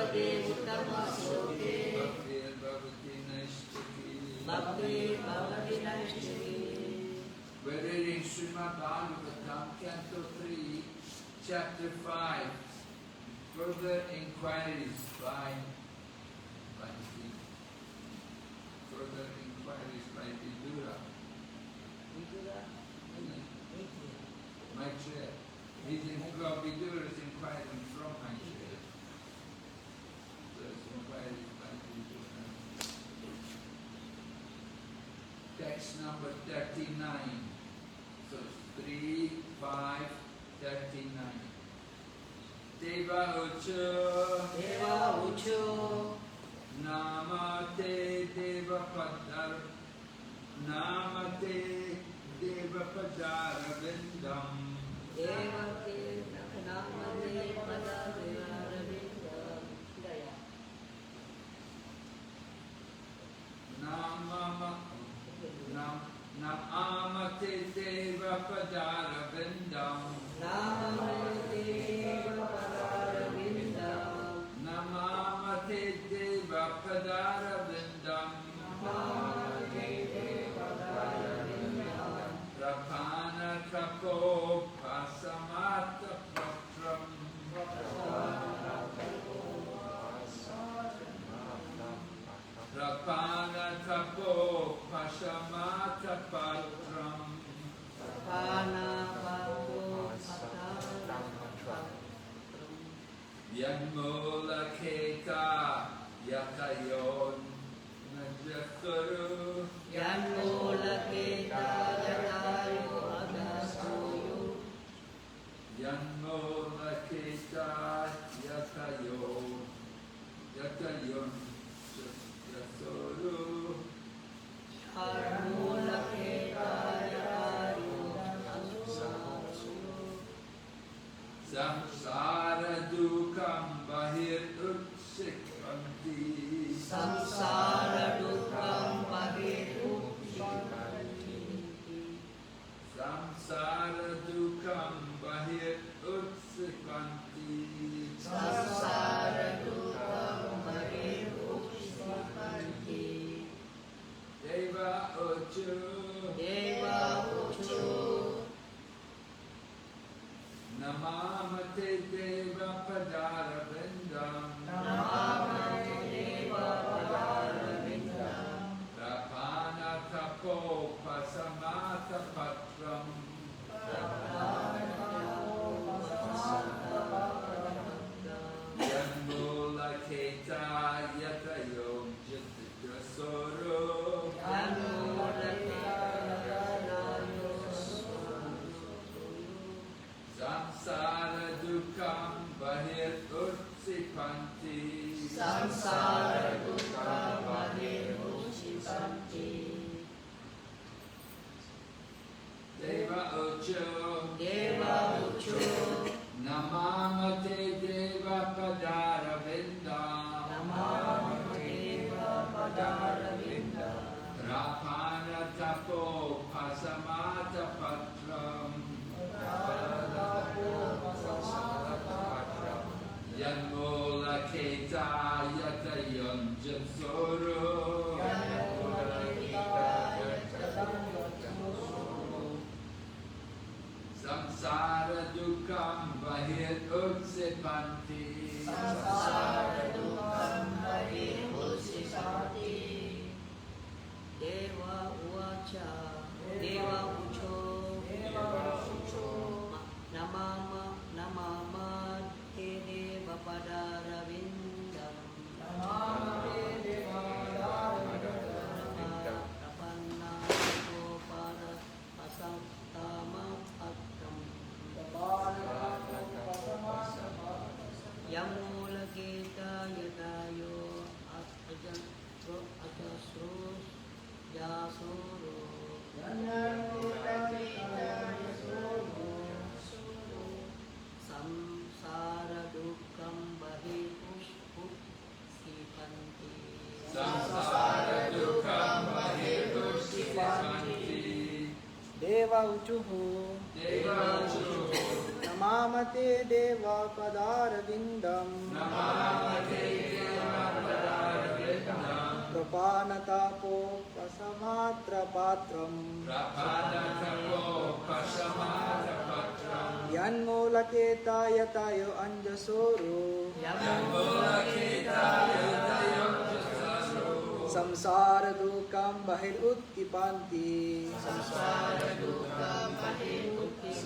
Bhagavate Uttama Shloke Bhakti Bhavati Naishtaki. We're reading Srimad Bhagavatam, Canto 3, Chapter 5. Further inquiries by Further inquiries by Vidura. Maitreya. Vidura is inquiring from Maitreya. There's inquiries by Vidura. Text number 39. So 3, 5, 39. Deva Ucho Namate Deva Padar Namate Deva Padara Vindam Devate Namate Padara Vindam. Namate Deva Padara Vindam Namate Deva Padara Vindam. Namate Deva Padara Vindam Namate Deva Padara Vindam. Rapana Kapo Pasamata Patram Rapana Kapo Pasamata Patram Pana Pato Patara Yanmula Keka Yatayon Najakaru Yanmula Keta Yatayo Agasoyo. Yanmula Keta Yatayon Yatayon Yasoru Yanmula Keta Yatayo Agasoyo. Samsara Dukam Bahir Utsikvanti Samsara Dukam Bahir Utsikvanti. Samsara Dukam Bahir Utsikvanti Samsara Dukam Bahir Utsikvanti. Deva Uchu Deva Uchu Namamate Deva Padara Vindam Namate Deva Padara Vindam. Rapana Kapo Pasamata Patram Yanmula Keta Yatayom Jatikrasoro Samsara Dukam Bahir Utsipanti Samsara Dukam Bahir Utsikvanti. Deva Ucho Deva Ucho Namamate Deva Padara Vindam Namate Deva Padara Vindam. Rapana Tapo Pasamata Patram Yanmula Keta Yatayon Jatsoro Samsara Dukam Bahir Utsipanti Samsara Dukam Bahir Utsikvanti. Deva Uvacha Deva Ucho Namama Te Deva Padara Vindam. Tapanna Gopada Asantama Patram Yamula Gita Yadayo Ajasro Yasoro Samsara Dukam Bahir Utsikvanti. Samsara Dukam Bahir Utsikvanti Deva Uchuhu Deva Uchu Namamate Deva Padarvindam Namamate Devapadaravidam Prapanatapo Pasamatra Patram Prapanatapo Pasamatapatram Yanmolaketa Yatayo Anjasoro Yamulaketa Yatayam Jasaru Samsara Dukam Bahir Utkipanti Samsara dukkha pahitukti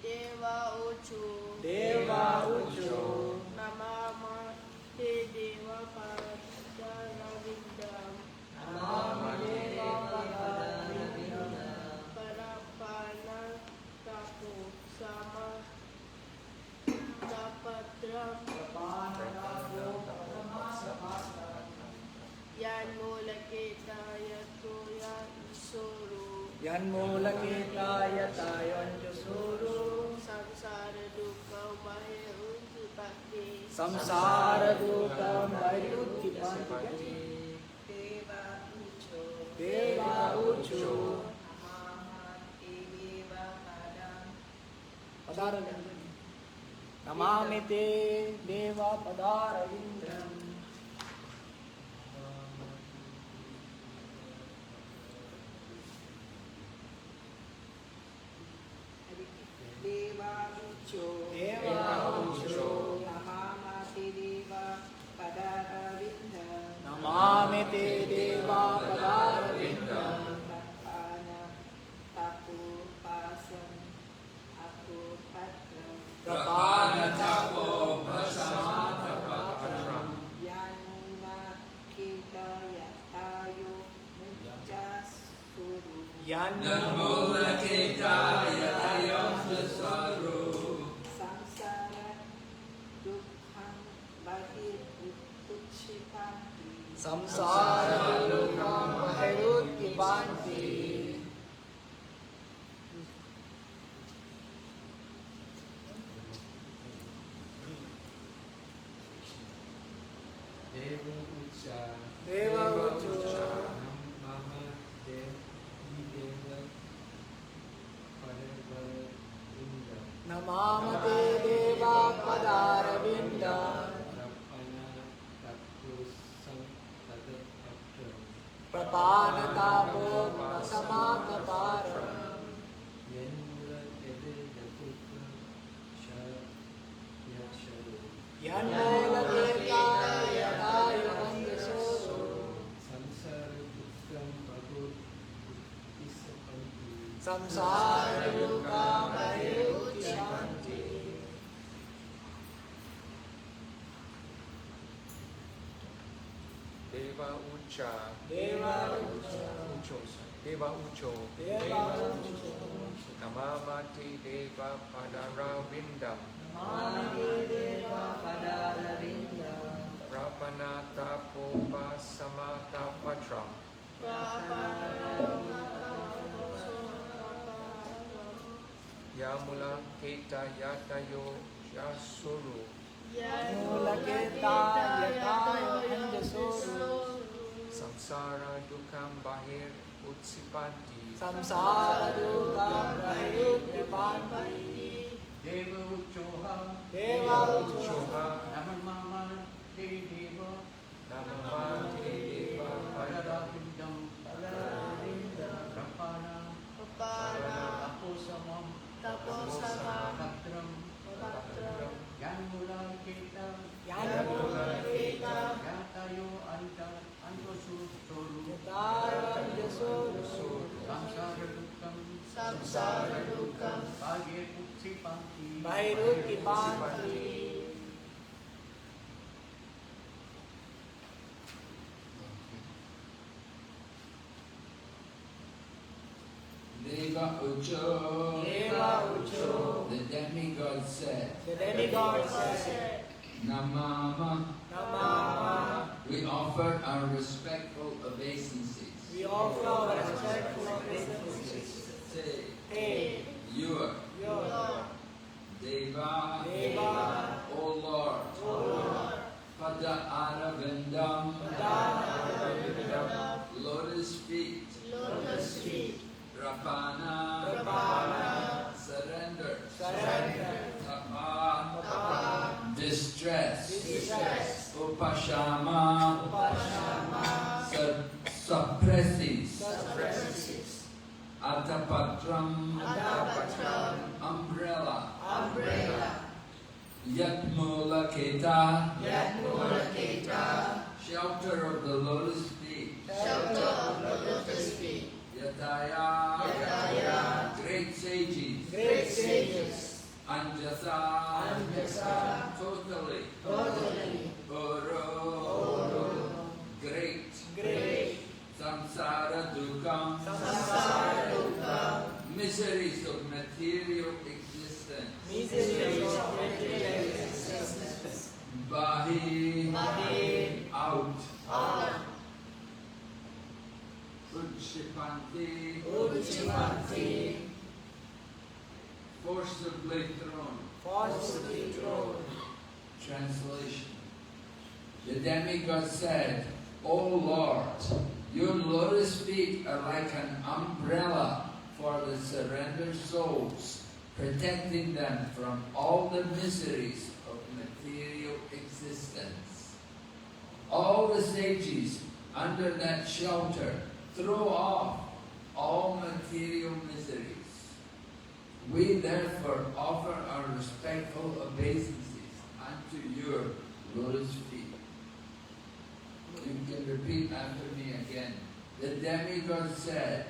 Deva Uchu Deva Ucho Namama Te Deva Padaravidam Namamate Devapadaravidam Parapana Tapu Sama Tapatram Yan Mulaketa Yatoya Isoro Yanmolaketa Yatayo Anjasoro Samsara Dukkha Bahir Uttipatti Samsara Dukam Bahir Utkipanti Deva ucho Deva Ucho Namamate Devapadam Padarvindam Namamite Deva Padarvindam Deva ucho Deva Ucho Namamate Devapadaravidam Namamite Deva Padarvindam Rapana tapu pasam aku patram Prapanatapo Pasamatapatram Yanma kita yatayo mujasuru Yanmulaketa Yatayam Jasaru samsara dukkham bahir utchipanti Samsara Dukam Bahir Utkipanti Deva Ucha Deva Ucho Namamate Devapadaravidam Namamate Deva Padarvindam Prapanatapo Pasamataparam Yanmolaketa Yatayo Anjasoro Samsara Dukam Bahir Utkipanti Deva Ucha Deva Ucho Deva Ucho Deva Ucho Namamate Deva Padarvindam Namamate Devapadaravidam Prapanatapo Pasamatapatram Yamulaketa Yatayo Jasuru Yanmolaketa Yatayo Anjasoro Samsara Dukam Bahir Utsipanti Samsara Dukam Bahir Utkipanti Deva Uchoha Deva Ucho Shoha Namamama Te Deva Namamate Deva Padaravidam Rapana Taposamam Patram Yanmulaketa Yanmolaketa Yatayo Anjasuru Yatayo Anjasoro Samsara Dukkam Bahir Utkipanti Bahir Utkipanti Deva Ucho Deva Ucho The demigod said The demigod said Namama Namama We offered our respectful obeisances. We offer our respectful obeisances. Say, Hey, you, Your Deva, Deva, O Lord, Pada Aravindam, Lotus feet, Rapana, surrender, Tapa, distress, Upashama, suppresses, Atapatram, umbrella, Yatmulaketa, shelter of the lotus feet, Yataya, great sages, Anjasa, totally, Oro, great, Samsara Dukam, miseries of material existence, Bahi, out, Udshipanti, forcibly thrown. Translation. The demigod said, O Lord, your lotus feet are like an umbrella for the surrendered souls, protecting them from all the miseries of material existence. All the sages under that shelter throw off all material miseries. We therefore offer our respectful obeisances unto your lotus feet. You can repeat after me again. The demigod said,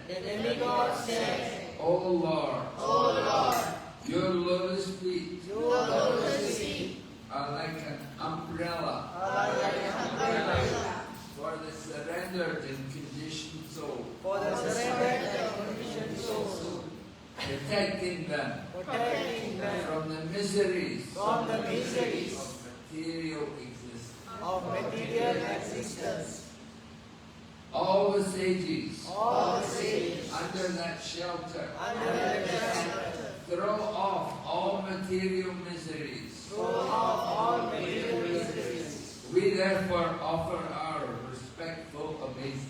O Lord, your lotus feet are like an umbrella for the surrendered and conditioned soul, protecting them from the miseries of material existence. All the sages under that shelter throw off all material miseries. We therefore offer our respectful obeisances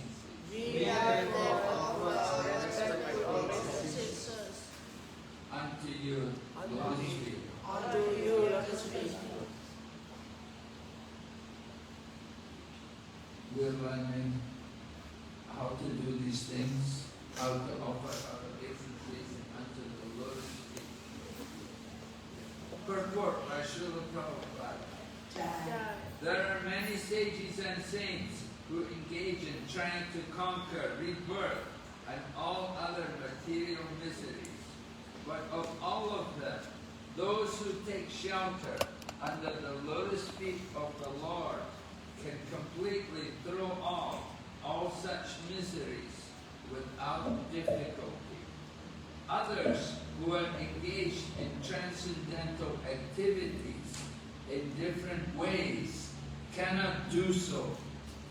unto you, lotus feet. We're learning how to do these things, how to offer our obeisances unto the lotus feet. Purport by Srila Prabhupada. There are many sages and saints who engage in trying to conquer rebirth and all other material miseries. But of all of them, those who take shelter under the lotus feet of the Lord can completely throw off all such miseries without difficulty. Others who are engaged in transcendental activities in different ways cannot do so.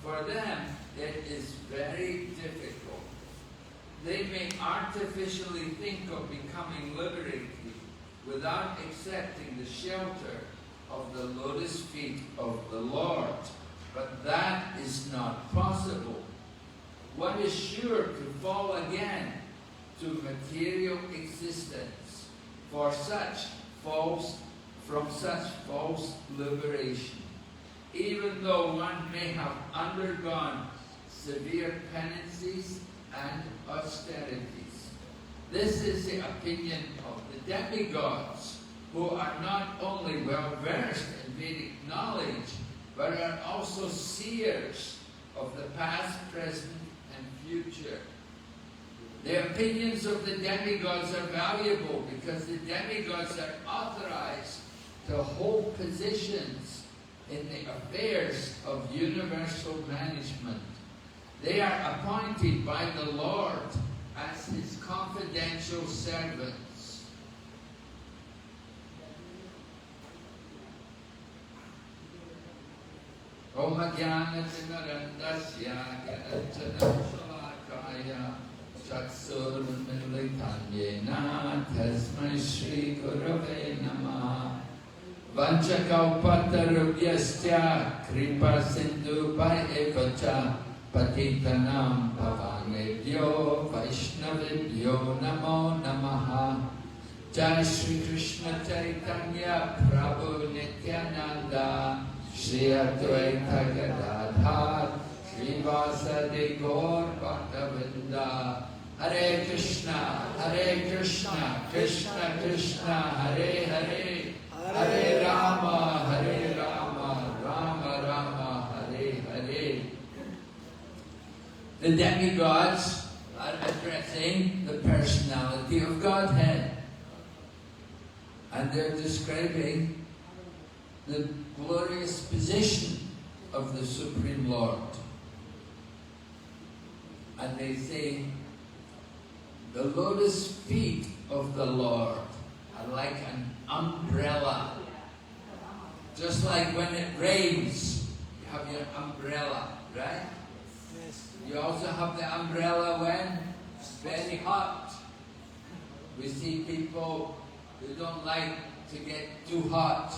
For them, it is very difficult. They may artificially think of becoming liberated without accepting the shelter of the lotus feet of the Lord. But that is not possible. One is sure to fall again to material existence from such false liberation, even though one may have undergone severe penances and austerities. This is the opinion of the demigods, who are not only well versed in Vedic knowledge, but are also seers of the past, present, and future. The opinions of the demigods are valuable because the demigods are authorized to hold positions in the affairs of universal management. They are appointed by the Lord as his confidential servants. Om Jnana Timirandasya Yajnana Shalakaya Chaksur-Militanyena Tasmai Shri Gurave Namaha Vanchakalpatarubhyasya Kripa Sindhu Bhaivacha Patitanam Pavanebhyo Vaishnavibhyo Namo Namaha. Jai Shri Krishna Chaitanya Prabhu Nityananda Shri Advaita Gadadhar Shri Vasadi Gaur Bhaktavinda. Hare Krishna, Krishna Krishna, Hare Hare, Hare Rama, Rama Rama, Hare Hare. The demigods are addressing the personality of Godhead. And they're describing the glorious position of the Supreme Lord. And they say, the lotus feet of the Lord are like an umbrella. Just like when it rains, you have your umbrella, right? Yes. You also have the umbrella when it's very hot. We see people who don't like to get too hot.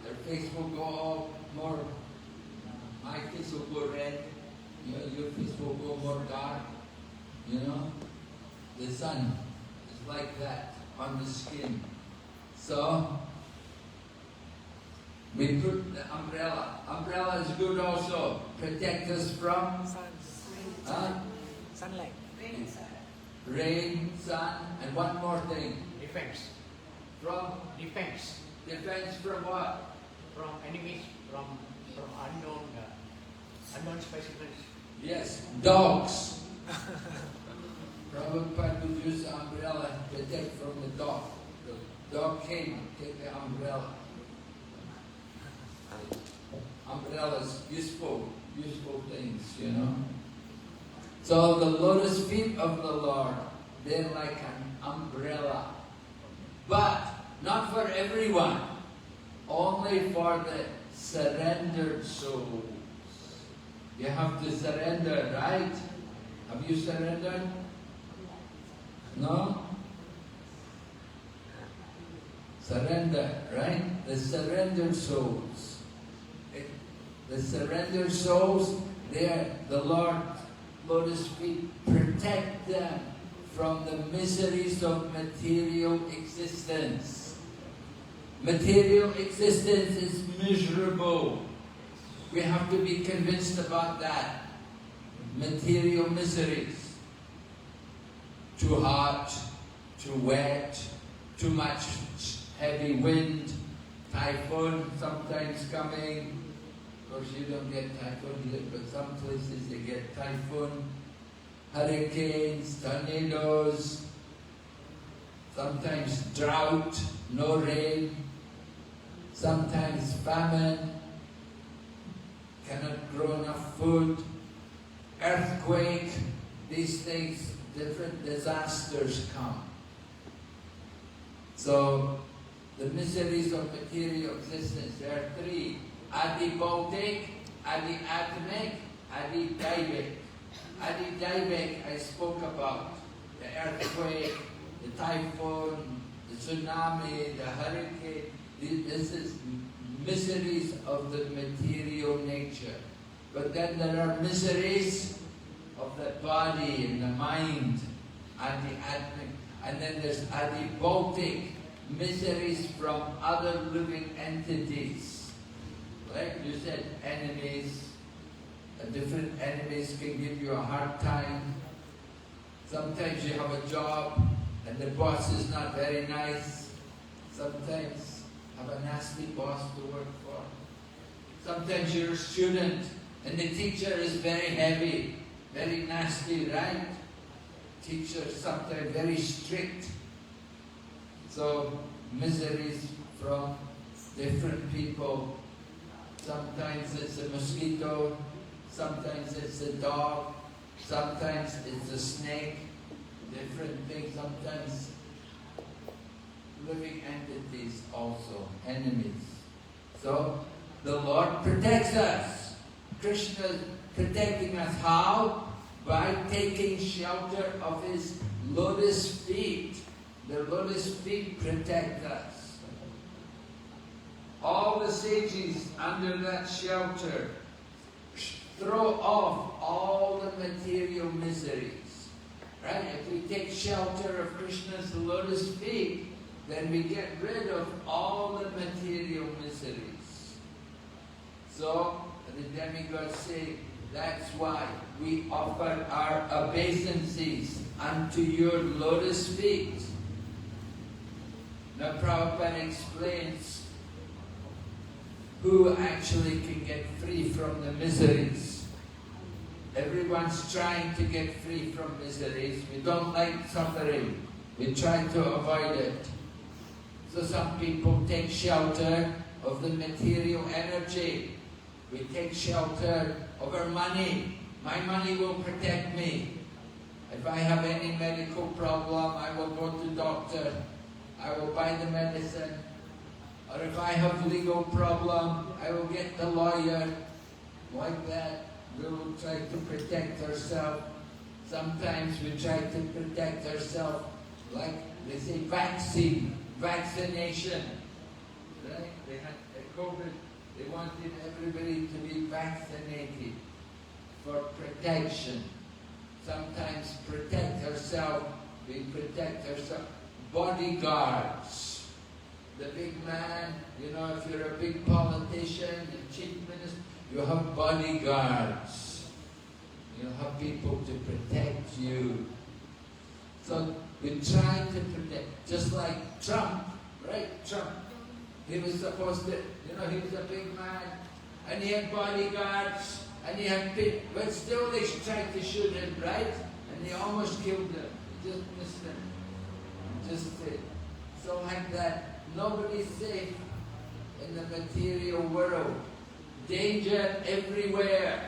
Their face will go all more, my face will go red, your face will go more dark, you know. The sun is like that on the skin. So, we put the umbrella. Umbrella is good also. Protect us from Sunlight. rain, sun, and one more thing. Defense. From Defense. defense from what? From enemies, from unknown specimens. Yes, dogs. Prabhupada would use the umbrella to protect from the dog. The dog came, take the umbrella. Umbrellas, useful things, you know. So the lotus feet of the Lord, they're like an umbrella. But not for everyone, only for the surrendered souls. You have to surrender, right? Have you surrendered? No? Surrender, right? The surrendered souls. The surrendered souls, the Lord, lotus feet, protect them from the miseries of material existence. Material existence is miserable. We have to be convinced about that. Material miseries. Too hot, too wet, too much heavy wind, typhoon sometimes coming. Of course you don't get typhoon here, but some places they get typhoon, hurricanes, tornadoes, sometimes drought, no rain, sometimes famine, cannot grow enough food, earthquake, these things, different disasters come. So, the miseries of material existence, there are three: adi-bautic, adi-atmic, adi-daivic. Adi-daivic I spoke about, the earthquake, the typhoon, the tsunami, the hurricane. This is miseries of the material nature. But then there are miseries of the body and the mind, adi-atmic. And then there's adi-bautic, miseries from other living entities. Like you said, enemies. Different enemies can give you a hard time. Sometimes you have a job and the boss is not very nice. Sometimes have a nasty boss to work for. Sometimes you're a student and the teacher is very heavy, very nasty, right? Teachers sometimes very strict. So miseries from different people. Sometimes it's a mosquito, sometimes it's a dog, sometimes it's a snake, different things, sometimes living entities also, enemies. So the Lord protects us. Krishna is protecting us. How? By taking shelter of His lotus feet. The lotus feet protect us. All the sages under that shelter throw off all the material miseries. Right? If we take shelter of Krishna's lotus feet, then we get rid of all the material miseries. So, the demigods say, that's why we offer our obeisances unto your lotus feet. Now Prabhupada explains who actually can get free from the miseries. Everyone's trying to get free from miseries. We don't like suffering. We try to avoid it. So some people take shelter of the material energy. We take shelter of our money. My money will protect me. If I have any medical problem, I will go to doctor. I will buy the medicine. Or if I have legal problem, I will get the lawyer. Like that, we will try to protect ourselves. Sometimes we try to protect ourselves, like they say, vaccination. Right? They had COVID. They wanted everybody to be vaccinated for protection. Sometimes protect ourselves, we protect ourselves. Bodyguards. The big man, you know, if you're a big politician, the chief minister, you have bodyguards. You have people to protect you. So we try to protect, just like Trump, right? Trump. He was supposed to, you know, he was a big man, and he had bodyguards, and he had people, but still they tried to shoot him, right? And they almost killed him. Just missed him. So like that, nobody's safe in the material world. Danger everywhere.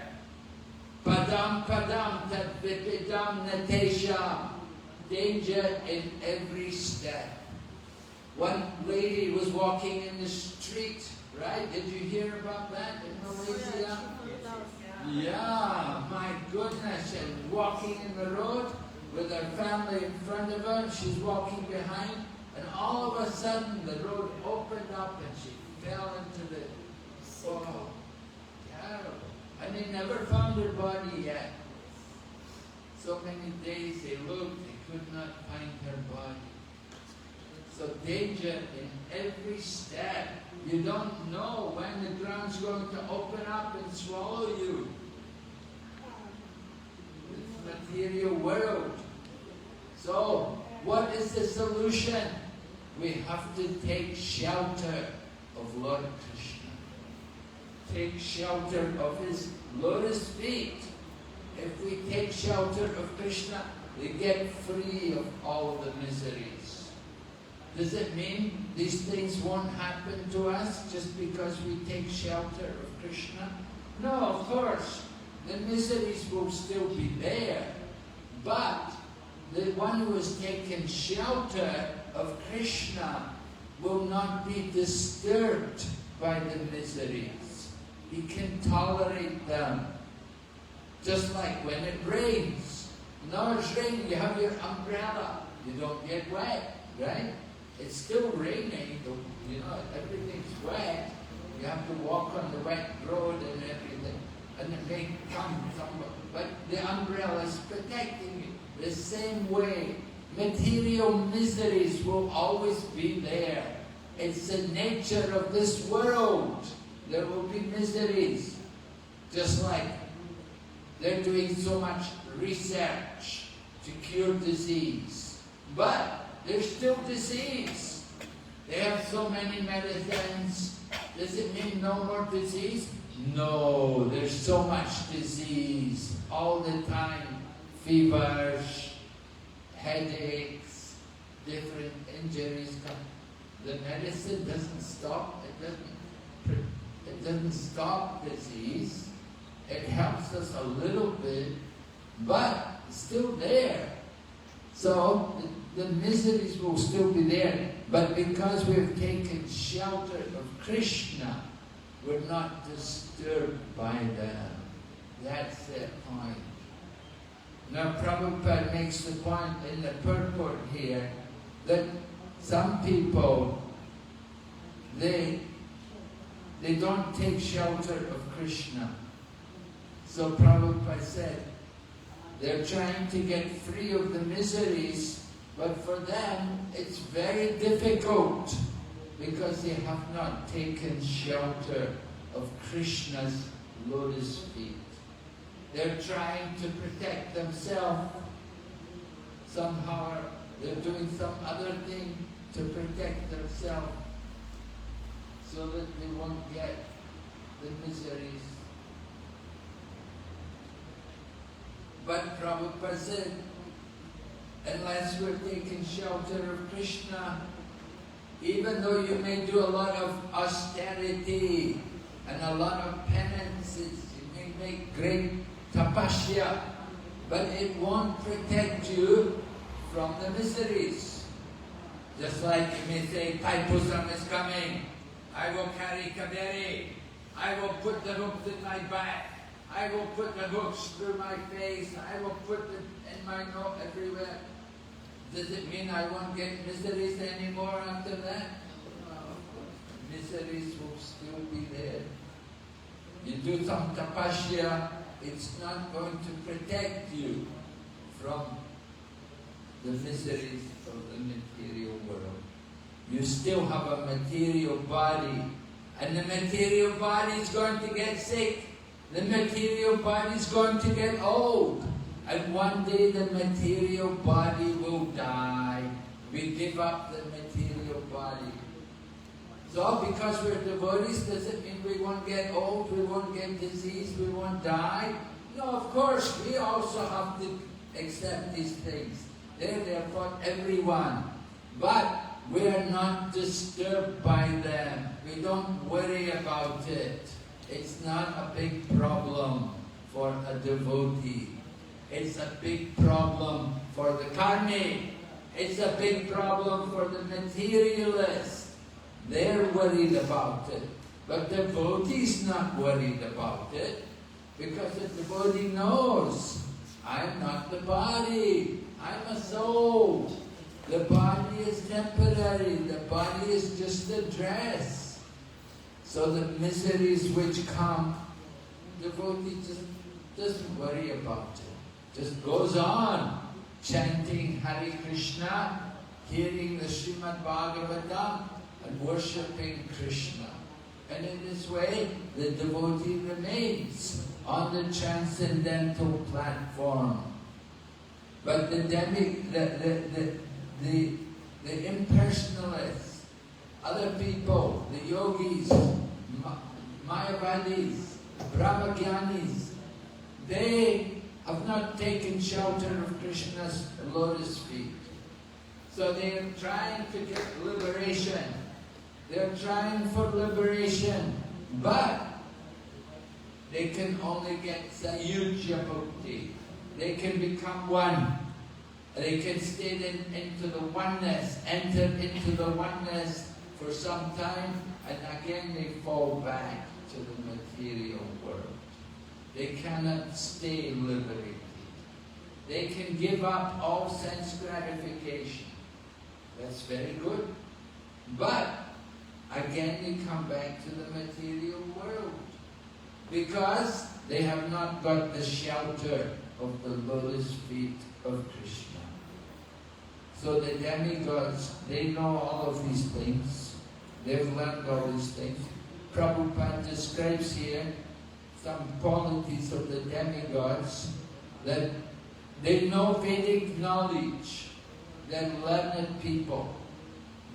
Padam padam tat vipidam natesham. Danger in every step. One lady was walking in the street, right? Did you hear about that in Malaysia? Yeah, my goodness. And walking in the road with her family in front of her, she's walking behind, and all of a sudden the road opened up and she fell into the... Oh, terrible. And they never found her body yet. So many days they looked, they could not find her body. So danger in every step. You don't know when the ground's going to open up and swallow you. It's material world. So, what is the solution? We have to take shelter of Lord Krishna. Take shelter of his lotus feet. If we take shelter of Krishna, we get free of all the miseries. Does it mean these things won't happen to us just because we take shelter of Krishna? No, of course. The miseries will still be there. But the one who has taken shelter of Krishna will not be disturbed by the miseries. He can tolerate them. Just like when it rains. Now it's raining, you have your umbrella. You don't get wet, right? It's still raining, you know, everything's wet. You have to walk on the wet road and everything. And it may come somewhere. But the umbrella is protecting you. The same way, material miseries will always be there. It's the nature of this world. There will be miseries. Just like they're doing so much research to cure disease. But there's still disease. They have so many medicines. Does it mean no more disease? No, there's so much disease all the time. Fevers, headaches, different injuries come. The medicine doesn't stop. It doesn't stop disease. It helps us a little bit, but it's still there. So the miseries will still be there. But because we've taken shelter of Krishna, we're not disturbed by them. That's the point. Now Prabhupada makes the point in the purport here that some people, they don't take shelter of Krishna. So Prabhupada said, they're trying to get free of the miseries, but for them it's very difficult because they have not taken shelter of Krishna's lotus feet. They're trying to protect themselves. Somehow they're doing some other thing to protect themselves so that they won't get the miseries. But Prabhupada said, unless we're taking shelter of Krishna, even though you may do a lot of austerity and a lot of penances, you may make great tapasya, but it won't protect you from the miseries. Just like you may say, Taipusam is coming, I will carry Kaveri, I will put the hooks in my back, I will put the hooks through my face, I will put it in my nose everywhere. Does it mean I won't get miseries anymore after that? No, of course. Miseries will still be there. You do some tapasya, it's not going to protect you from the miseries of the material world. You still have a material body, and the material body is going to get sick. The material body is going to get old. And one day the material body will die. We give up the material body. So because we're devotees, does it mean we won't get old, we won't get disease, we won't die? No, of course, we also have to accept these things. They're there for everyone. But we are not disturbed by them. We don't worry about it. It's not a big problem for a devotee. It's a big problem for the karmi. It's a big problem for the materialist. They're worried about it. But the devotee is not worried about it, because the devotee knows, I'm not the body. I'm a soul. The body is temporary. The body is just a dress. So the miseries which come, the devotee just doesn't worry about it. Just goes on chanting Hare Krishna, hearing the Srimad Bhagavatam, and worshipping Krishna. And in this way, the devotee remains on the transcendental platform. But the impersonalists, other people, the yogis, Mayavadis, Brahmagyanis, they have not taken shelter of Krishna's lotus feet. So they are trying to get liberation. They are trying for liberation, but they can only get Sayujya Bhakti. They can become one. They can stay into the oneness, enter into the oneness for some time, and again they fall back to the material world. They cannot stay liberated. They can give up all sense gratification. That's very good. But again they come back to the material world because they have not got the shelter of the lotus feet of Krishna. So the demigods, they know all of these things. They've learned all these things. Prabhupada describes here some qualities of the demigods, that they know Vedic knowledge. They're learned people.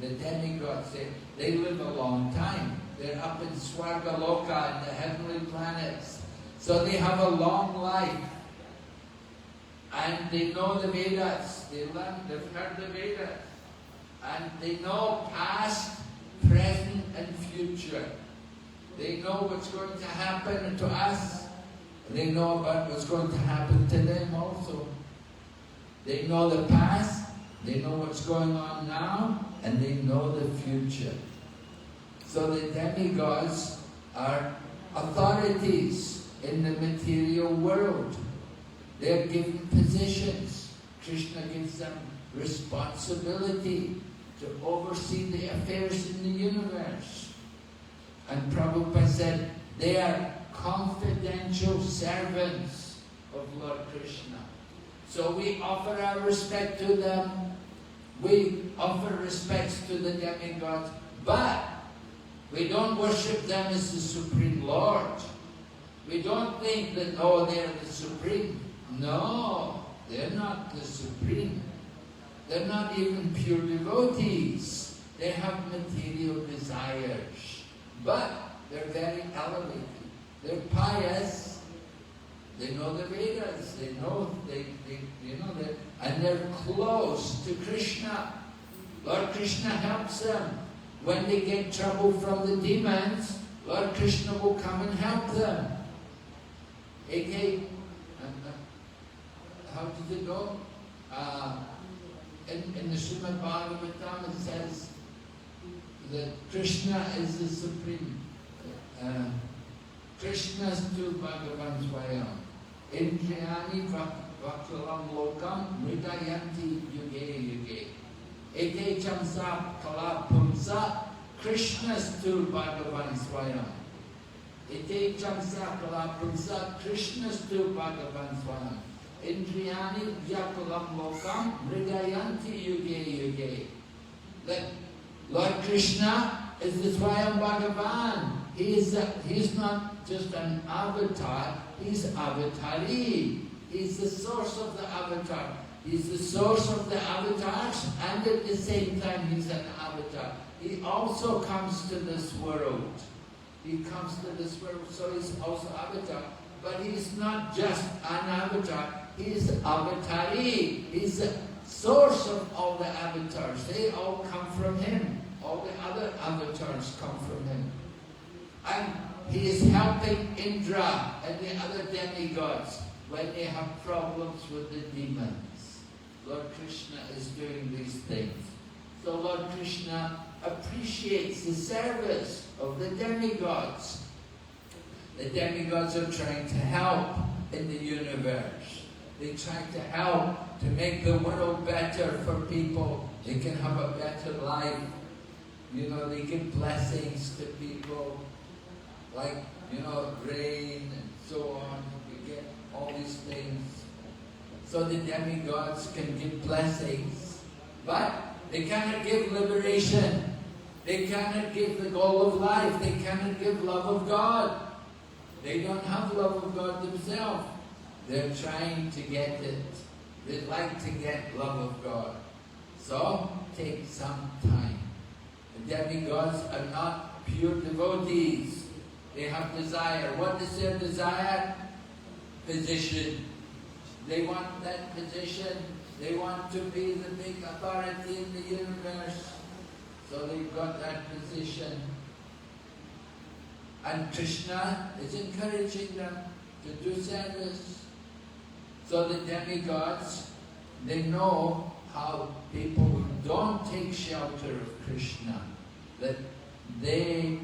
The demigods, they live a long time. They're up in Swargaloka, in the heavenly planets. So they have a long life. And they know the Vedas. They've heard the Vedas. And they know past, present, and future. They know what's going to happen to us. They know about what's going to happen to them also. They know the past, they know what's going on now, and they know the future. So the demigods are authorities in the material world. They're given positions. Krishna gives them responsibility to oversee the affairs in the universe. And Prabhupada said, they are confidential servants of Lord Krishna. So we offer our respect to them, we offer respects to the demigods, but we don't worship them as the Supreme Lord. We don't think that, oh, they're the Supreme. No, they're not the Supreme. They're not even pure devotees. They have material desires, but they're very elevated. They're pious. They know the Vedas. They know and they're close to Krishna. Lord Krishna helps them. When they get trouble from the demons, Lord Krishna will come and help them. Okay, how does it go? In the Srimad Bhagavatam it says that Krishna is the Supreme. Krishna's tu Bhagavan Swayam. Indriyani Vakulam Lokam Mridayanti Yuge Yuge. Eke Chamsa Kala Pumsa Krishna's tu Bhagavan Swayam. Eke Chamsa Kala Pumsa Krishna's tu Bhagavan Swayam. Indriyani Vyakulam Lokam Mridayanti Yuge Yuge. That Lord Krishna is the Swayam Bhagavan. He's not just an avatar, he's avatari. He's the source of the avatar. He's the source of the avatars, and at the same time he's an avatar. He also comes to this world. He comes to this world, so he's also avatar. But he's not just an avatar, he's avatari. He's the source of all the avatars. They all come from him. All the other avatars come from him. And he is helping Indra and the other demigods when they have problems with the demons. Lord Krishna is doing these things. So Lord Krishna appreciates the service of the demigods. The demigods are trying to help in the universe. They try to help to make the world better for people. They can have a better life. They give blessings to people. Like, rain and so on. We get all these things. So the demigods can give blessings. But they cannot give liberation. They cannot give the goal of life. They cannot give love of God. They don't have love of God themselves. They're trying to get it. They'd like to get love of God. So, take some time. The demigods are not pure devotees. They have desire. What is their desire? Position. They want that position. They want to be the big authority in the universe. So they've got that position. And Krishna is encouraging them to do service. So the demigods, they know how people who don't take shelter of Krishna, that they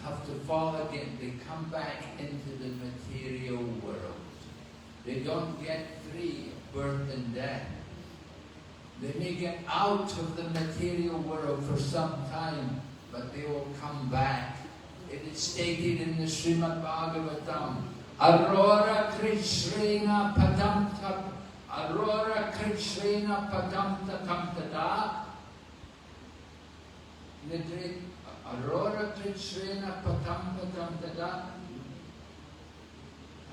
have to fall again. They come back into the material world. They don't get free of birth and death. They may get out of the material world for some time, but they will come back. It is stated in the Srimad Bhagavatam, Aurora Krishrena Padam Aurora Krishrena Padam Tatam Tada. Aurora Krishrena Padam Padam Tada.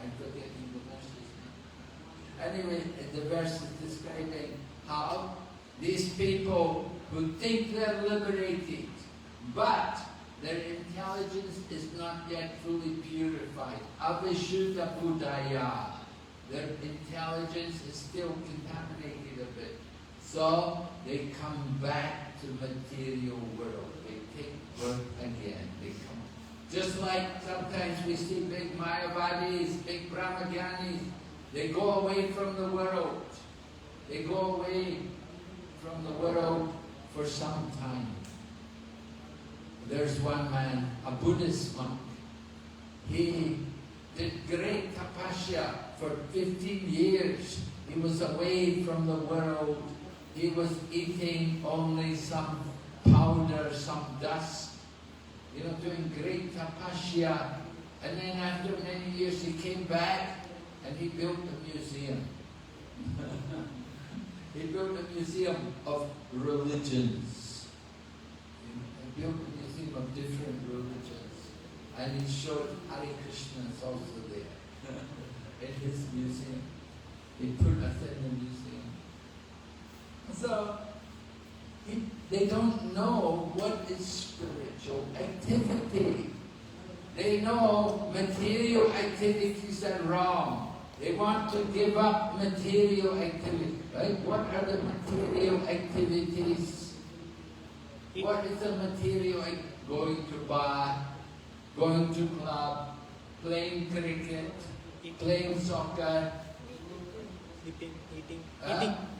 I'm forgetting the verses now. Anyway, the verse is describing how these people who think they're liberated, but their intelligence is not yet fully purified. Avishuddha Buddhaya. Their intelligence is still contaminated a bit. So they come back to material world. They take birth again. They come. Just like sometimes we see big Mayavadis, big Brahmagyanis, they go away from the world. They go away from the world for some time. There's one man, a Buddhist monk. He did great tapasya for 15 years. He was away from the world. He was eating only some powder, some dust. Doing great tapasya. And then after many years he came back and he built a museum. He built a museum of religions. He built a museum of different religions. And he showed Hare Krishna's also there in his museum. He put us in the museum. So, they don't know what is spiritual activity. They know material activities are wrong. They want to give up material activities. Right? What are the material activities? What is the material activity? Going to bar, going to club, playing cricket, playing soccer,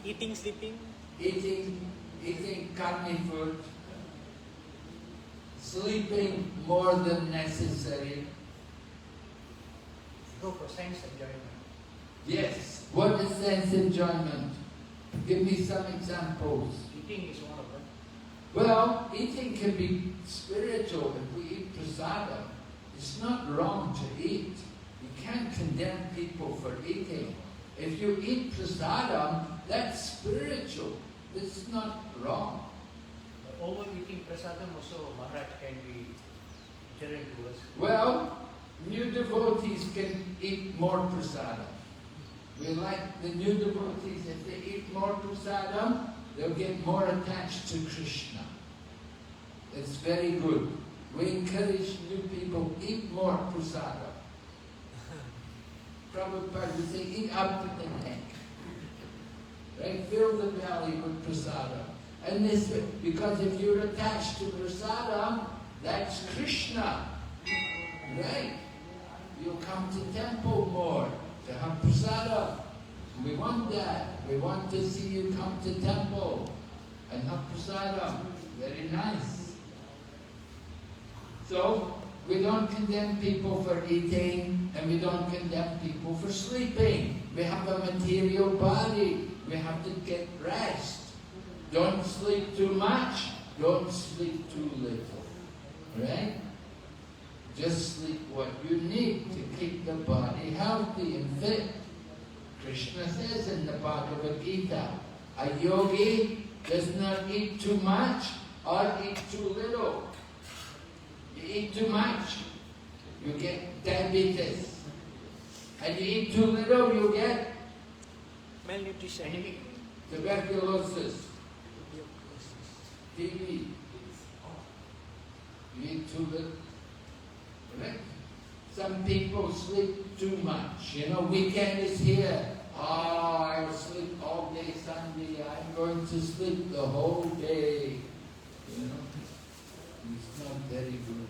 Eating, sleeping. Eating carne food, sleeping more than necessary. Go for sense enjoyment. Yes. What is sense enjoyment? Give me some examples. Eating is one of them. Well, eating can be spiritual. If we eat prasadam, it's not wrong to eat. You can't condemn people for eating. If you eat prasadam, that's spiritual. It's not wrong. But overeating prasadam also, Maharaj, can be deterrent to us. Well, new devotees can eat more prasadam. We like the new devotees, if they eat more prasadam, they'll get more attached to Krishna. It's very good. We encourage new people, eat more prasadam. Prabhupada would say, eat up to the neck. Right? Fill the belly with prasadam. And this, because if you're attached to prasadam, that's Krishna. Right? You'll come to temple more to have prasadam. We want that. We want to see you come to temple and have prasadam. Very nice. So, we don't condemn people for eating, and we don't condemn people for sleeping. We have a material body. We have to get rest. Don't sleep too much. Don't sleep too little. Right? Just sleep what you need to keep the body healthy and fit. Krishna says in the Bhagavad Gita, a yogi does not eat too much or eat too little. You eat too much, you get diabetes. And you eat too little, you get Malnutrition. Anemic. tuberculosis, TB. You eat too little. Right? Some people sleep too much. You know, weekend is here. I'll sleep all day Sunday. I'm going to sleep the whole day. You know, it's not very good.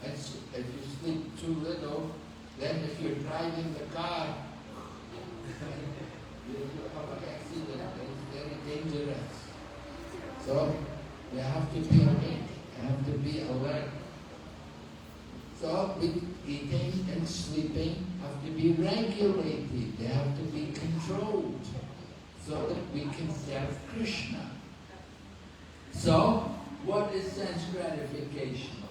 And so if you sleep too little, then if you're driving the car, you have an accident. It's very dangerous. So you have to be awake. You have to be alert. So eating and sleeping have to be regulated. They have to be controlled so that we can serve Krishna. So, what is sense gratification?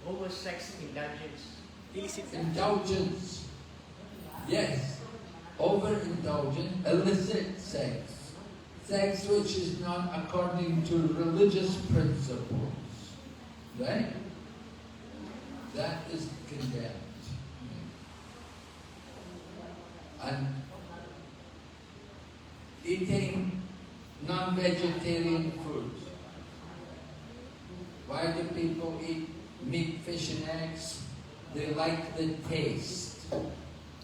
Over sex indulgence. Illicit. Indulgence. Yes. Overindulgence, illicit sex. Sex which is not according to religious principles. Right? That is condemned. And eating non-vegetarian foods. Why do people eat meat, fish and eggs? They like the taste.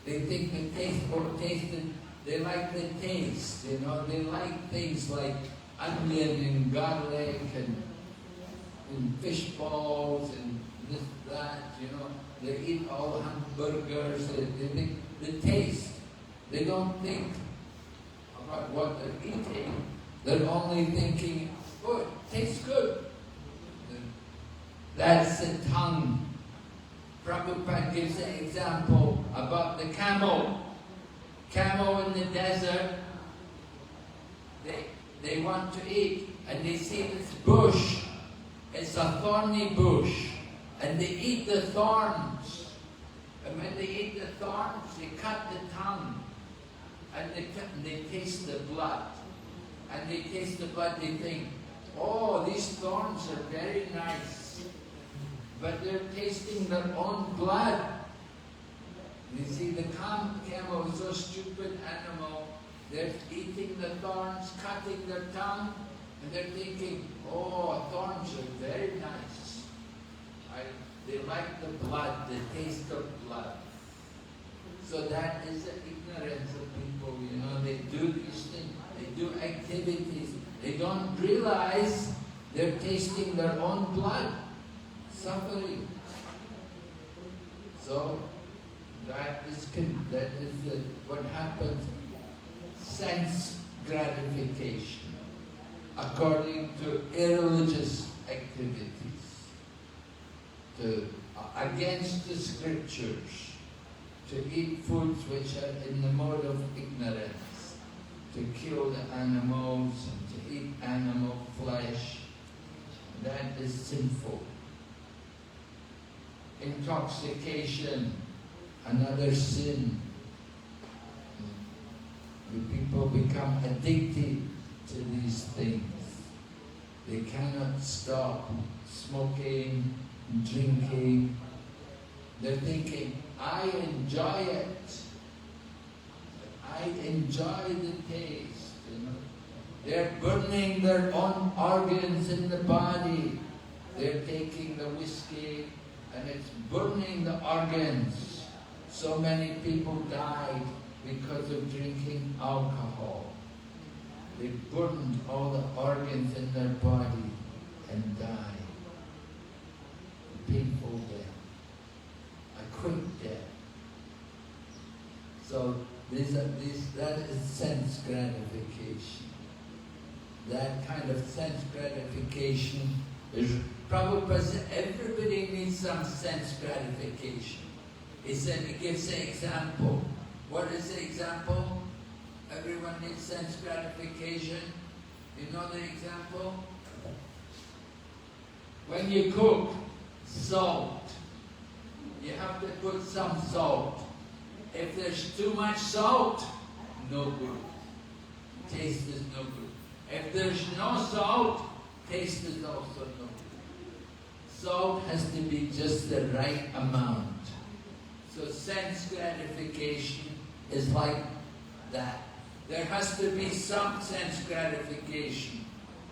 They think the taste or tasted, they like the taste, you know, they like things like onion and garlic and fish balls and this, that, you know. They eat all hamburgers, they think the taste. They don't think about what they're eating. They're only thinking, oh, it tastes good. That's the tongue. Prabhupada gives an example about the camel. Camel in the desert, they want to eat and they see this bush. It's a thorny bush. and they eat the thorns. And when they eat the thorns, they cut the tongue, and they taste the blood. And they taste the blood, they think, oh, these thorns are very nice. But they're tasting their own blood. You see, the camel is so stupid animal. They're eating the thorns, cutting their tongue, and they're thinking, oh, thorns are very nice. They like the blood, the taste of blood. So that is the ignorance of people, you know. They do these things, they do activities. They don't realize they're tasting their own blood, suffering. So that is what happens. Sense gratification, according to irreligious activities, against the scriptures, to eat foods which are in the mode of ignorance, to kill the animals and to eat animal flesh. That is sinful. Intoxication, another sin. The people become addicted to these things. They cannot stop smoking, drinking. They're thinking, I enjoy it. I enjoy the taste. You know? They're burning their own organs in the body. They're taking the whiskey and it's burning the organs. So many people died because of drinking alcohol. They burned all the organs in their body and died. A painful death. A quick death. So that is sense gratification. That kind of sense gratification is Prabhupada said everybody needs some sense gratification. He said, he gives an example. What is the example? Everyone needs sense gratification. You know the example? When you cook salt, you have to put some salt. If there's too much salt, no good. Taste is no good. If there's no salt, taste is also no good. Salt has to be just the right amount. So sense gratification is like that. There has to be some sense gratification.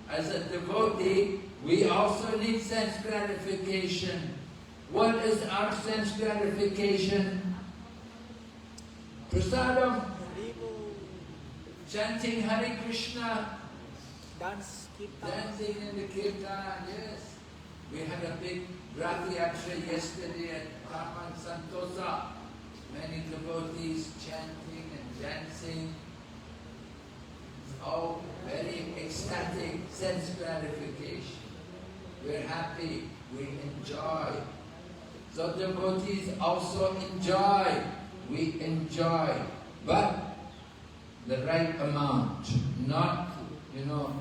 As a devotee, we also need sense gratification. What is our sense gratification? Prasadam, chanting Hare Krishna, dancing in the kirtan, yes. We had a big Rath Yatra yesterday at Karman Santosa. Many devotees chanting and dancing. It's all very ecstatic, sense gratification. We're happy, we enjoy. So devotees also enjoy. We enjoy, but the right amount, not,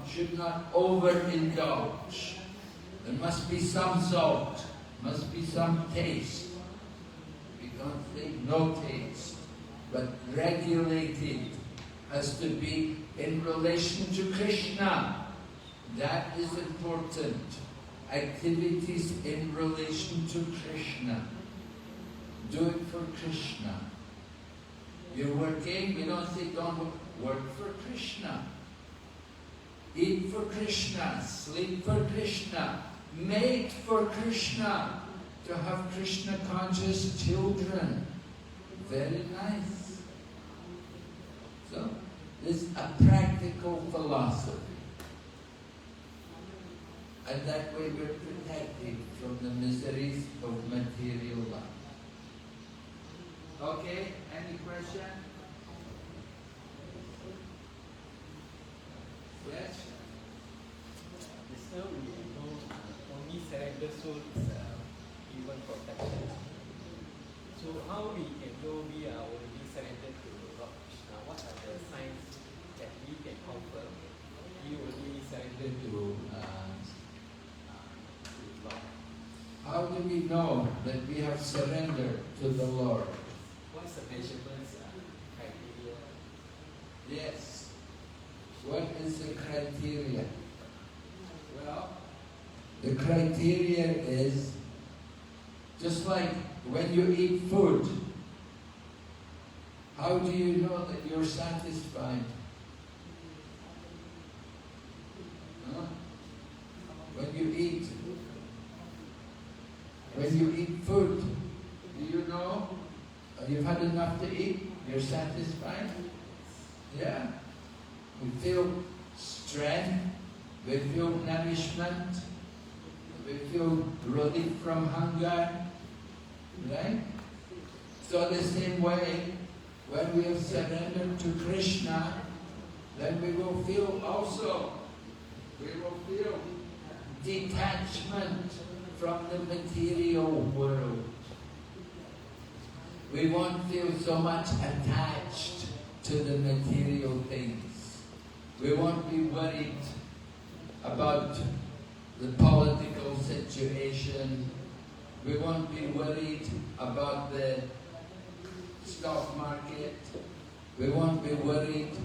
should not overindulge. There must be some salt, must be some taste. We don't think no taste, but regulated has to be in relation to Krishna. That is important. Activities in relation to Krishna. Do it for Krishna. You're working, we don't say don't work for Krishna. Eat for Krishna, sleep for Krishna, mate for Krishna, to have Krishna conscious children. Very nice. So, this is a practical philosophy. And that way we're protected from the miseries of material life. Okay, any question? Yes? So we know only surrender soul is given protection. So how we can know we are already surrendered to Lord Krishna? What are the signs that we can confirm we already surrendered to Lord? How how do we know that we have surrendered to the Lord? What's the measurements criteria? Yes. What is the criteria? Well, the criteria is just like when you eat food. How do you know that you're satisfied? Huh? When you eat food, do you know you've had enough to eat? You're satisfied? Yeah. We feel strength, we feel nourishment, we feel relief from hunger, right? So the same way, when we have surrendered to Krishna, then we will feel also, we will feel detachment from the material world. We won't feel so much attached to the material things. We won't be worried about the political situation. We won't be worried about the stock market. We won't be worried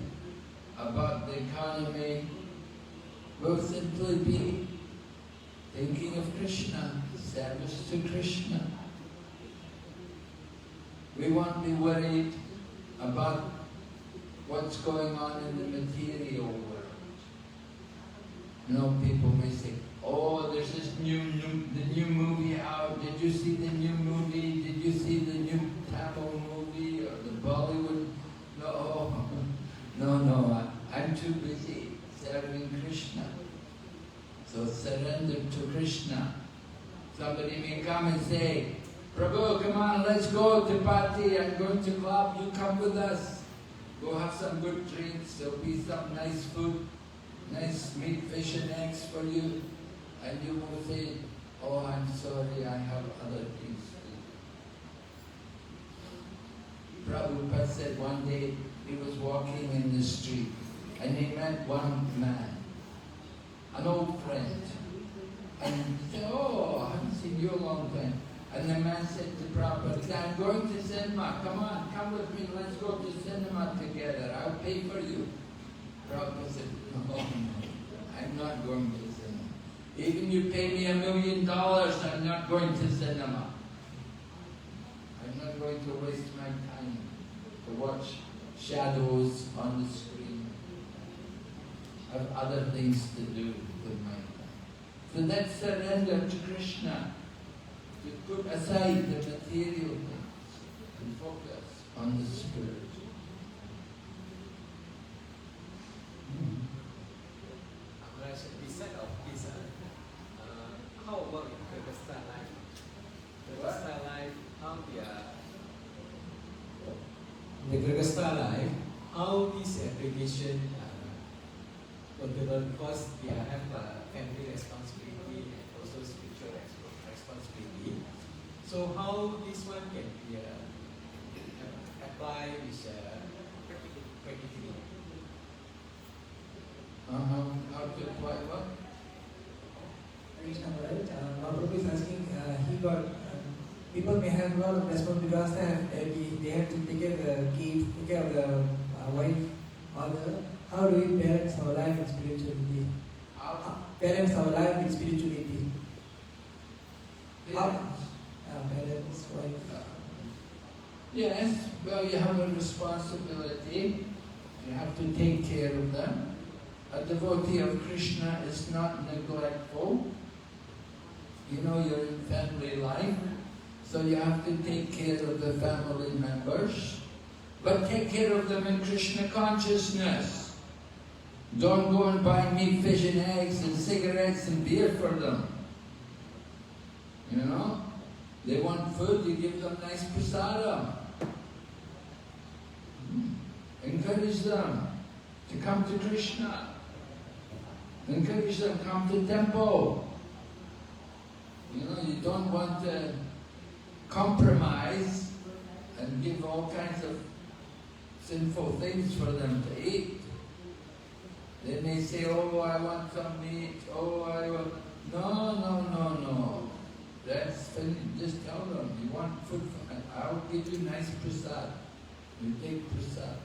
about the economy. We'll simply be thinking of Krishna, service to Krishna. We won't be worried about what's going on in the material world. You know, people may say, oh, there's this the new movie out. Did you see the new movie? Did you see the new Tamil movie or the Bollywood? No, I'm too busy serving Krishna. So surrender to Krishna. Somebody may come and say, Prabhu, come on, let's go to party. I'm going to club. You come with us. Go have some good drinks. There'll be some nice food, nice meat, fish and eggs for you. And you will say, oh, I'm sorry, I have other things to do. Prabhupada said one day he was walking in the street and he met one man, an old friend. And he said, oh, I haven't seen you a long time. And the man said to Prabhupada, I'm going to cinema. Come on, come with me. Let's go to cinema together. I'll pay for you. Prabhupada said, no, I'm not going to cinema. Even you pay me $1 million, I'm not going to cinema. I'm not going to waste my time to watch shadows on the screen. I have other things to do with my time. So let's surrender to Krishna, to put aside the material things and focus on the spirit. Beside of this, how about in Kyrgyzstan life? Kyrgyzstan life, how they are in the Kyrgyzstan life, how this application because they have family responsibility and also spiritual responsibility. So how this one can be applied is practically. How to apply what? Krishna Maharaj, Mahaprabhu is asking, people may have a lot of responsibility because they have to take care of the kids, take care of the wife, mother. How do we balance our life and spirituality? Balance our life with spirituality. Balance, wife. Yes, well, you have a responsibility. You have to take care of them. A devotee of Krishna is not neglectful. You know, you're in family life, so you have to take care of the family members. But take care of them in Krishna consciousness. Don't go and buy meat, fish and eggs and cigarettes and beer for them. You know? They want food, you give them nice prasadam. Encourage them to come to Krishna. Encourage them to come to temple. You know, you don't want to compromise and give all kinds of sinful things for them to eat. They may say, oh, I want some meat, oh, I want... No. That's when you just tell them, you want food, I'll give you nice prasad. You take prasad.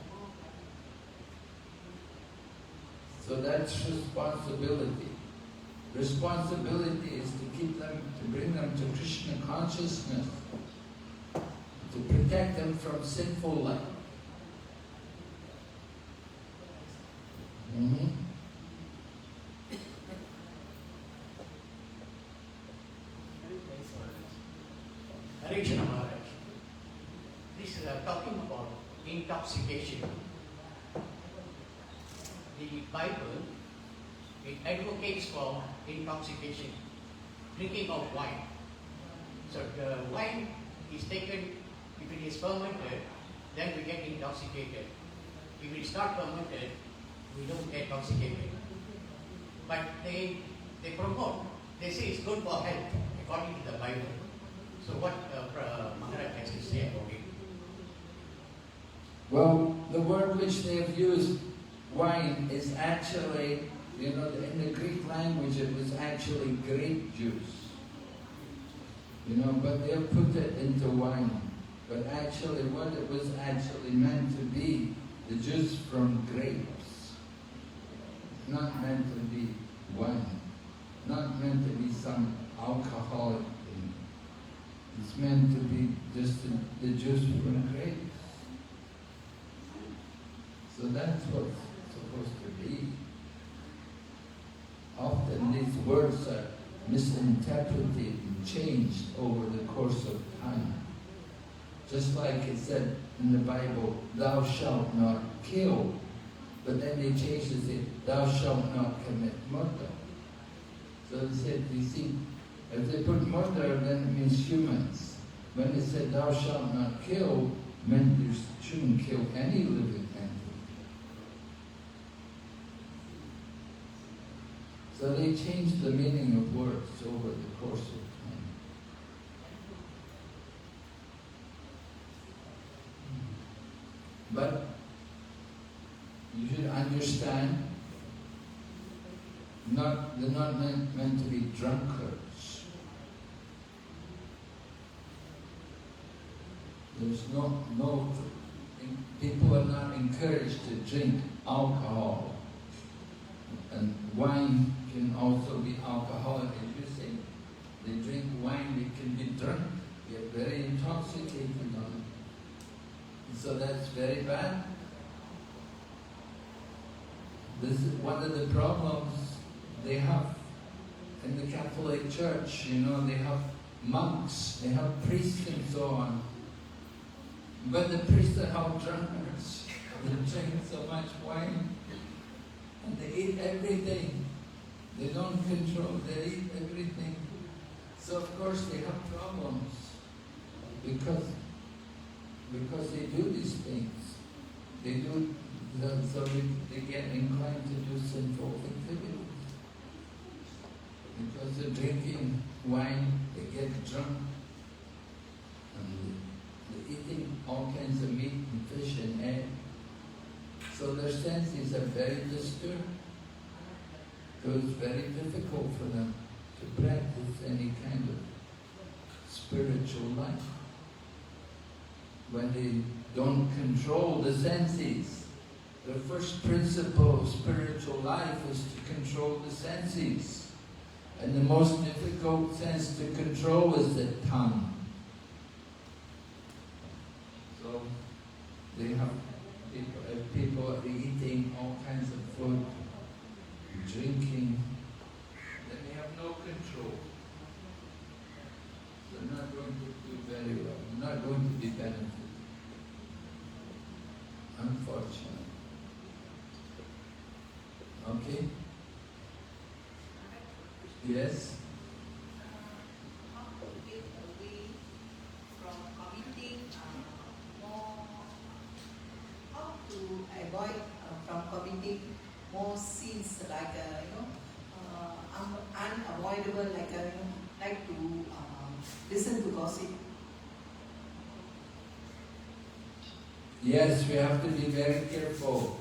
So that's responsibility. Responsibility is to keep them, to bring them to Krishna consciousness, to protect them from sinful life. Hare Krishna Maharaj. This is talking about intoxication. The Bible, it advocates for intoxication, drinking of wine. So the wine is taken, if it is fermented, then we get intoxicated. If it is not fermented, we don't get intoxicated. But they promote, they say it's good for health, according to the Bible. So what Maharaj has to say about it? Well, the word which they have used, wine, is actually, in the Greek language it was actually grape juice. But they have put it into wine. But actually what it was actually meant to be, the juice from grapes. Not meant to be wine. Not meant to be some alcoholic thing. It's meant to be just the juice from grapes. So that's what's supposed to be. Often these words are misinterpreted and changed over the course of time. Just like it said in the Bible, thou shalt not kill. But then they changed it to say, thou shalt not commit murder. So they said, you see, if they put murder, then it means humans. When they said, thou shalt not kill, meant you shouldn't kill any living entity. So they changed the meaning of words over the course of time. But you should understand, they're not meant to be drunkards. There's no, people are not encouraged to drink alcohol. And wine can also be alcoholic. As you say, they drink wine, they can be drunk, get very intoxicated on it. So that's very bad. This is one of the problems they have in the Catholic Church. They have monks, they have priests and so on. But the priests are all drunkards. They drink so much wine. And they eat everything. They don't control, they eat everything. So of course they have problems. Because they do these things. They do, so they get inclined to do sinful activities. Because they're drinking wine, they get drunk. And they're eating all kinds of meat and fish and egg. So their senses are very disturbed. So it's very difficult for them to practice any kind of spiritual life. When they don't control the senses. The first principle of spiritual life is to control the senses. And the most difficult sense to control is the tongue. So they have people are eating all kinds of food, drinking, then they have no control. They're not going to do very well. They're not going to be benefited. Unfortunately. Okay? Yes? How to get away from committing how to avoid from committing more sins like unavoidable, like to listen to gossip. Yes, we have to be very careful.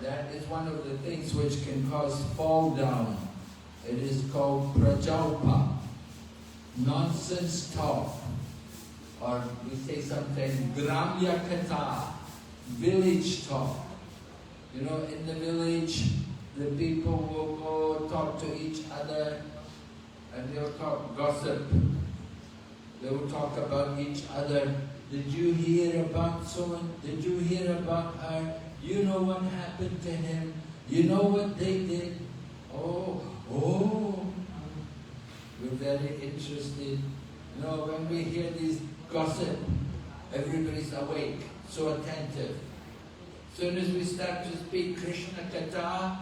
That is one of the things which can cause fall down. It is called prajalpa. nonsense talk, or we say sometimes Gramya Katha, village talk. You know, in the village, the people will go talk to each other and they'll talk gossip. They will talk about each other. Did you hear about someone? Did you hear about her? You know what happened to him? You know what they did? Oh. We're very interested. You know, when we hear these gossip, everybody's awake, so attentive. As soon as we start to speak Krishna Katha,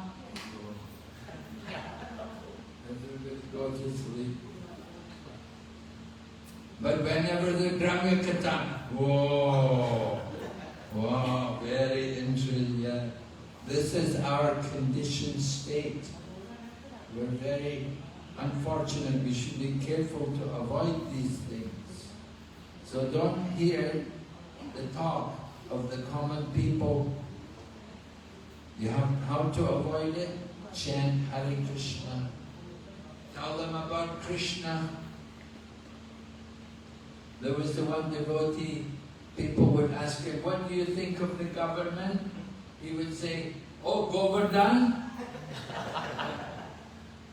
everybody goes to sleep. But whenever the Gramya Katha, wow, very interesting. Yeah. This is our conditioned state. We're very unfortunate. We should be careful to avoid these things. So don't hear the talk of the common people. You have how to avoid it? Chant Hare Krishna. Tell them about Krishna. There was the one devotee, people would ask him, what do you think of the government? He would say, oh, Govardhan.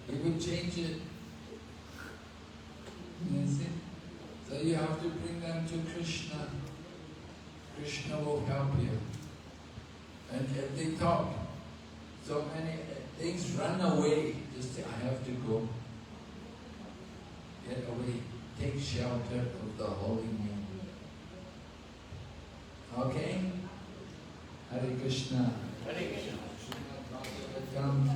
He would change it. You see? So you have to bring them to Krishna. Krishna will help you. And if they talk, so many things run away. Just say, I have to go. Get away. Take shelter of the holy name. Okay? Hare Krishna. Hare Krishna. Srimad Bhagavatam